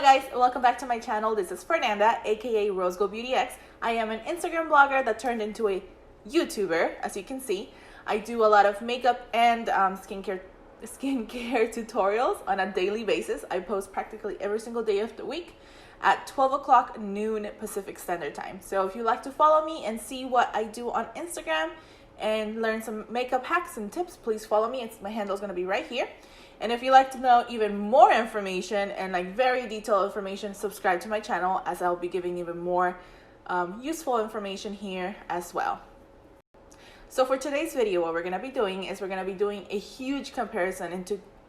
guys, welcome back to my channel. This is Fernanda, aka Rosegoldbeautyx. I am an Instagram blogger that turned into a YouTuber, as you can see. I do a lot of makeup and skincare tutorials on a daily basis. I post practically every single day of the week at 12 o'clock noon Pacific Standard Time. So if you like to follow me and see what I do on Instagram and learn some makeup hacks and tips, please follow me. My handle is going to be right here. And if you'd like to know even more information and like very detailed information, subscribe to my channel, as I'll be giving even more useful information here as well. So for today's video, what we're going to be doing is we're going to be doing a huge comparison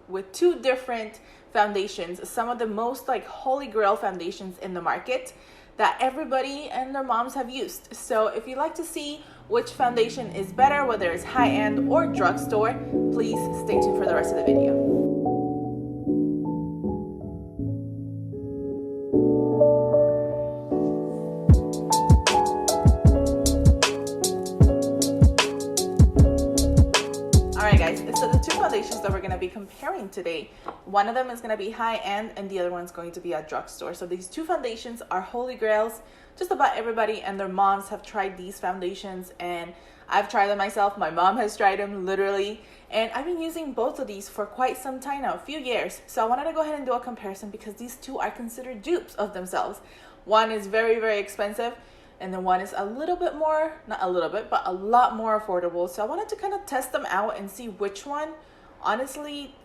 with two different foundations, some of the most like holy grail foundations in the market that everybody and their moms have used. So if you'd like to see which foundation is better, whether it's high-end or drugstore, please stay tuned for the rest of the video. So the two foundations that we're going to be comparing today, one of them is going to be high-end and the other one's going to be at drugstore. So these two foundations are holy grails. Just about everybody and their moms have tried these foundations, and I've tried them myself. My mom has tried them literally, and I've been using both of these for quite some time now, a few years. So I wanted to go ahead and do a comparison because these two are considered dupes of themselves. One is very, very expensive, and then one is a little bit more, not a little bit, but a lot more affordable. So I wanted to kind of test them out and see which one honestly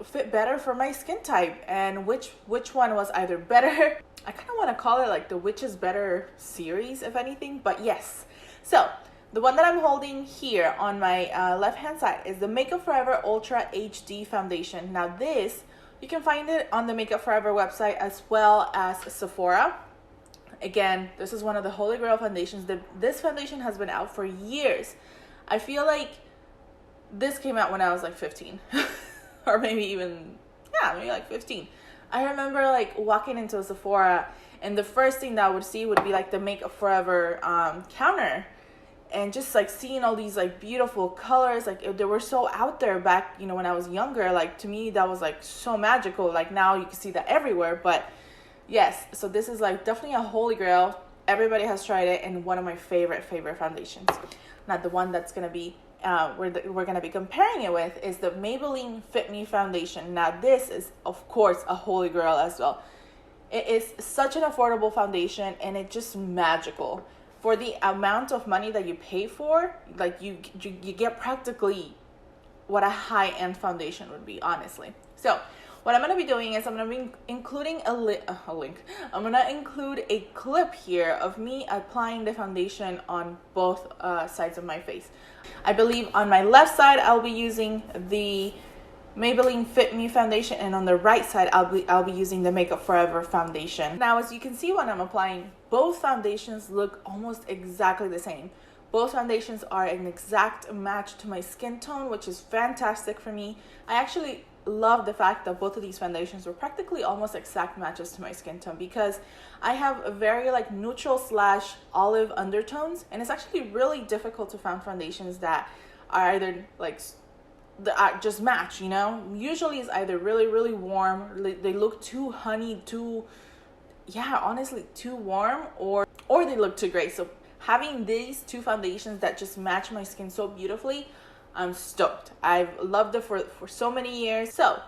fit better for my skin type, and which one was either better. I kind of want to call it like the which is better series, if anything, but yes. So the one that I'm holding here on my left hand side is the Makeup Forever Ultra HD Foundation. Now this, you can find it on the Makeup Forever website as well as Sephora. Again, this is one of the holy grail foundations. This foundation has been out for years. I feel like this came out when I was like 15 or maybe even, maybe like 15. I remember like walking into a Sephora, and the first thing that I would see would be like the Makeup Forever counter, and just like seeing all these like beautiful colors. Like they were so out there back, when I was younger. Like to me, that was like so magical. Like now you can see that everywhere, but yes, so this is like definitely a holy grail. Everybody has tried it, and one of my favorite foundations. Now the one that's gonna be we're gonna be comparing it with is the Maybelline Fit Me Foundation. Now this is of course a holy grail as well. It is such an affordable foundation, and it's just magical for the amount of money that you pay for. Like you get practically what a high-end foundation would be, honestly. So what I'm going to be doing is I'm going to be including a link. I'm going to include a clip here of me applying the foundation on both sides of my face. I believe on my left side, I'll be using the Maybelline Fit Me Foundation, and on the right side, I'll be using the Makeup Forever foundation. Now, as you can see when I'm applying, both foundations look almost exactly the same. Both foundations are an exact match to my skin tone, which is fantastic for me. I actually love the fact that both of these foundations were practically almost exact matches to my skin tone, because I have a very like neutral / olive undertones, and it's actually really difficult to find foundations that are either like that just match. Usually it's either really, really warm, they look too honey, honestly too warm, or they look too gray. So having these two foundations that just match my skin so beautifully, I'm stoked. I've loved it for so many years. So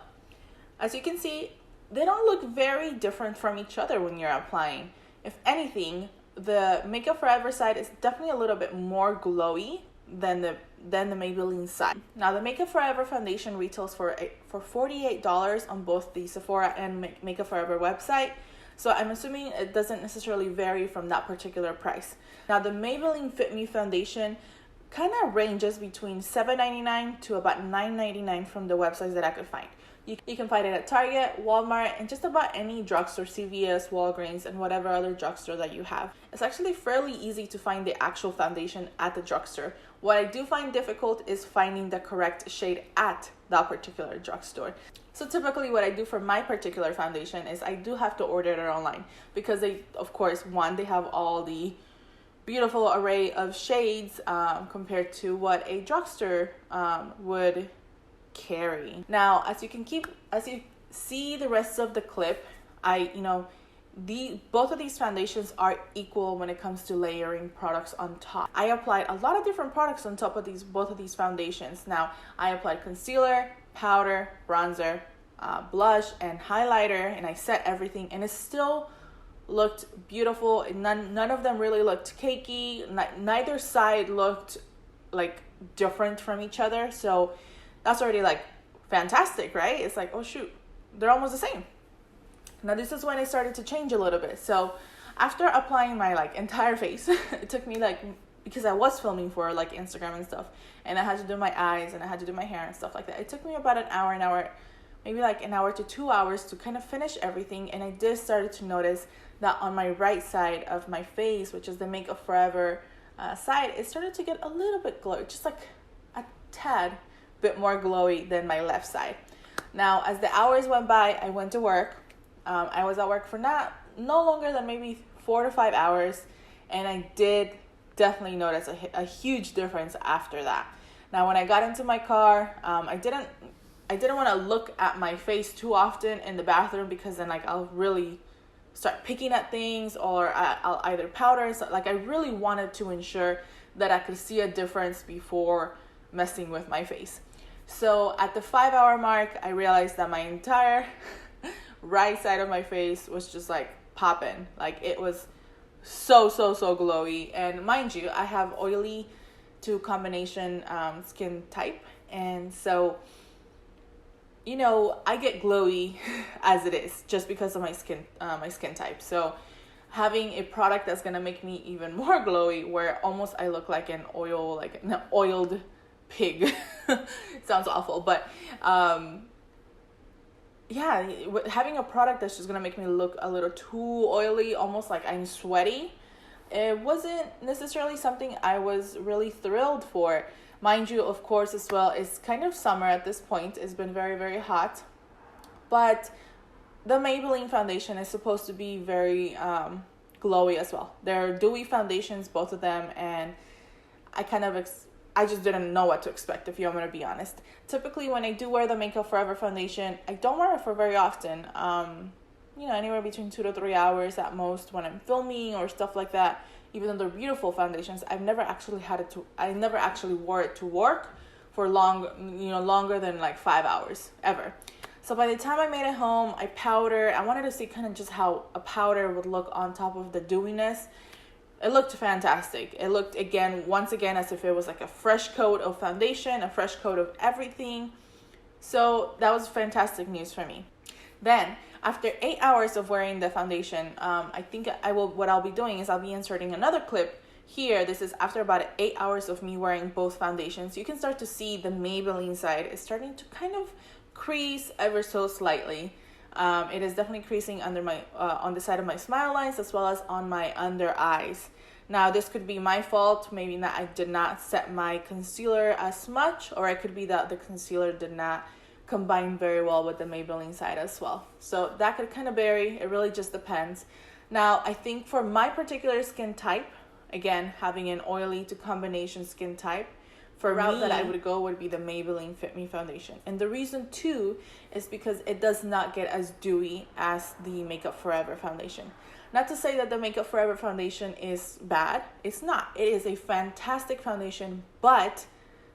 as you can see, they don't look very different from each other when you're applying. If anything, the Makeup Forever side is definitely a little bit more glowy than the Maybelline side. Now the Makeup Forever foundation retails for $48 on both the Sephora and Makeup Forever website. So I'm assuming it doesn't necessarily vary from that particular price. Now the Maybelline Fit Me Foundation kind of ranges between $7.99 to about $9.99 from the websites that I could find. You can find it at Target, Walmart, and just about any drugstore, CVS, Walgreens, and whatever other drugstore that you have. It's actually fairly easy to find the actual foundation at the drugstore. What I do find difficult is finding the correct shade at that particular drugstore. So typically what I do for my particular foundation is I do have to order it online, because they, of course, they have all the beautiful array of shades compared to what a drugstore would carry. Now, as you see the rest of the clip, Both of these foundations are equal when it comes to layering products on top. I applied a lot of different products on top of both of these foundations. Now, I applied concealer, powder, bronzer, blush, and highlighter, and I set everything, and it still looked beautiful. None of them really looked cakey. Neither side looked like different from each other. So that's already like fantastic, right? It's like, oh shoot, they're almost the same. Now this is when it started to change a little bit. So after applying my like entire face, it took me like, because I was filming for like Instagram and stuff, and I had to do my eyes and I had to do my hair and stuff like that. It took me about an hour, maybe like an hour to 2 hours to kind of finish everything. And I did started to notice that on my right side of my face, which is the Makeup Forever side, it started to get a little bit glowy, just like a tad bit more glowy than my left side. Now, as the hours went by, I went to work. I was at work for no longer than maybe 4 to 5 hours, and I did definitely notice a huge difference after that. Now, when I got into my car, I didn't want to look at my face too often in the bathroom, because then like I'll really start picking at things, or I'll either powder. So like I really wanted to ensure that I could see a difference before messing with my face. So at the 5-hour mark, I realized that my entire right side of my face was just like popping. Like it was so glowy. And mind you, I have oily to combination skin type, and so I get glowy as it is just because of my skin type. So having a product that's gonna make me even more glowy, where almost I look like an oiled pig. It sounds awful, but having a product that's just gonna make me look a little too oily, almost like I'm sweaty, it wasn't necessarily something I was really thrilled for. Mind you, of course, as well, it's kind of summer at this point. It's been very, very hot, but the Maybelline foundation is supposed to be very glowy as well. They're dewy foundations, both of them, and I just didn't know what to expect, if I'm going to be honest. Typically, when I do wear the Makeup Forever foundation, I don't wear it for very often. Anywhere between 2 to 3 hours at most when I'm filming or stuff like that. Even though they're beautiful foundations, I never actually wore it to work for longer than like 5 hours ever. So by the time I made it home, I powdered. I wanted to see kind of just how a powder would look on top of the dewiness. It looked fantastic. It looked once again as if it was like a fresh coat of foundation, a fresh coat of everything. So that was fantastic news for me. Then after 8 hours of wearing the foundation, I think what I'll be doing is I'll be inserting another clip here. This is after about 8 hours of me wearing both foundations. You can start to see the Maybelline side is starting to kind of crease ever so slightly. It is definitely creasing under my on the side of my smile lines, as well as on my under eyes. Now, this could be my fault. Maybe that I did not set my concealer as much, or it could be that the concealer did not combine very well with the Maybelline side as well. So that could kind of vary. It really just depends. Now, I think for my particular skin type, again, having an oily to combination skin type, for route that I would go would be the Maybelline Fit Me Foundation. And the reason too is because it does not get as dewy as the Makeup Forever foundation. Not to say that the Makeup Forever foundation is bad. It's not. It is a fantastic foundation, but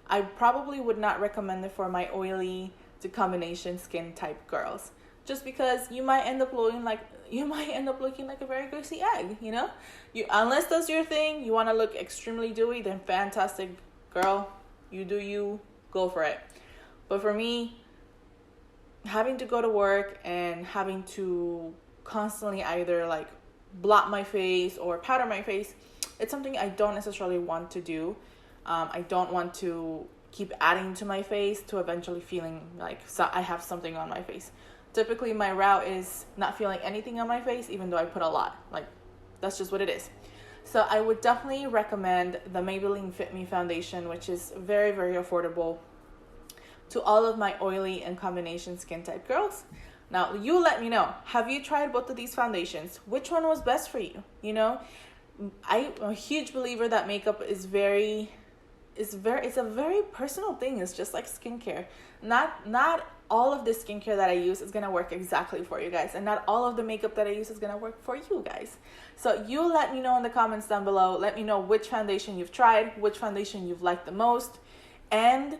I probably would not recommend it for my oily to combination skin type girls. Just because you might end up looking like a very greasy egg, unless that's your thing, you want to look extremely dewy, then fantastic. Girl, you do you, go for it. But for me, having to go to work and having to constantly either like blot my face or powder my face, it's something I don't necessarily want to do. I don't want to keep adding to my face to eventually feeling like I have something on my face. Typically, my route is not feeling anything on my face, even though I put a lot. Like, that's just what it is. So I would definitely recommend the Maybelline Fit Me Foundation, which is very, very affordable to all of my oily and combination skin type girls. Now, you let me know. Have you tried both of these foundations? Which one was best for you? I'm a huge believer that makeup is it's a very personal thing. It's just like skincare. Not all of the skincare that I use is gonna work exactly for you guys, and not all of the makeup that I use is gonna work for you guys. So you let me know in the comments down below. Let me know which foundation you've tried, which foundation you've liked the most, and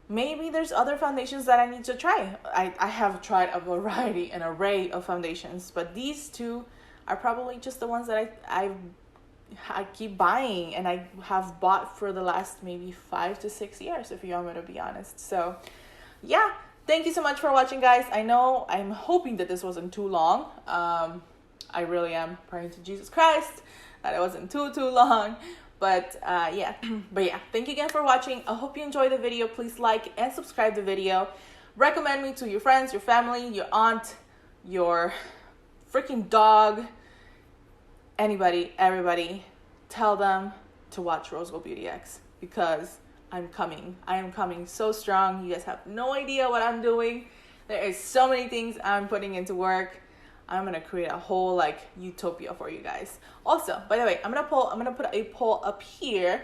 maybe there's other foundations that I need to try. I have tried a variety, an array of foundations, but these two are probably just the ones that I keep buying, and I have bought for the last maybe 5 to 6 years, if you want me to be honest. So yeah, thank you so much for watching, guys. I'm hoping that this wasn't too long. I really am praying to Jesus Christ that it wasn't too long. But yeah, thank you again for watching. I hope you enjoyed the video. Please like and subscribe the video. Recommend me to your friends, your family, your aunt, your freaking dog, anybody, everybody. Tell them to watch Rosegoldbeautyx, because I'm coming. I am coming so strong. You guys have no idea what I'm doing. There is so many things I'm putting into work. I'm gonna create a whole like utopia for you guys. Also, by the way, I'm gonna put a poll up here.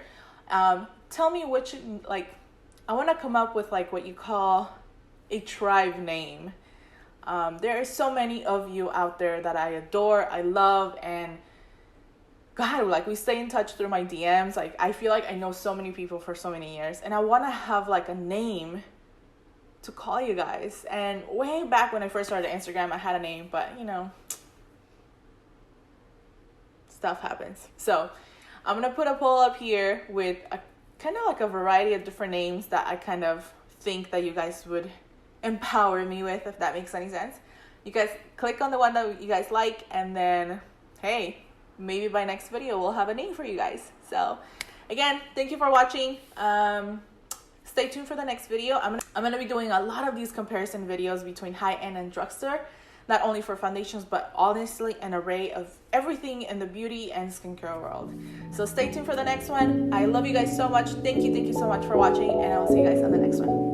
Tell me which, like, I want to come up with like what you call a tribe name. There are so many of you out there that I adore, I love, and God, like, we stay in touch through my DMs. Like, I feel like I know so many people for so many years, and I want to have like a name to call you guys. And way back when I first started Instagram, I had a name, but you know, stuff happens. So I'm gonna put a poll up here with a kind of like a variety of different names that I kind of think that you guys would empower me with, if that makes any sense. You guys click on the one that you guys like, and then hey, maybe by next video we'll have a name for you guys. So again, thank you for watching. Stay tuned for the next video. I'm gonna be doing a lot of these comparison videos between high-end and drugstore, not only for foundations, but honestly an array of everything in the beauty and skincare world. So stay tuned for the next one. I love you guys so much. Thank you so much for watching, and I will see you guys on the next one.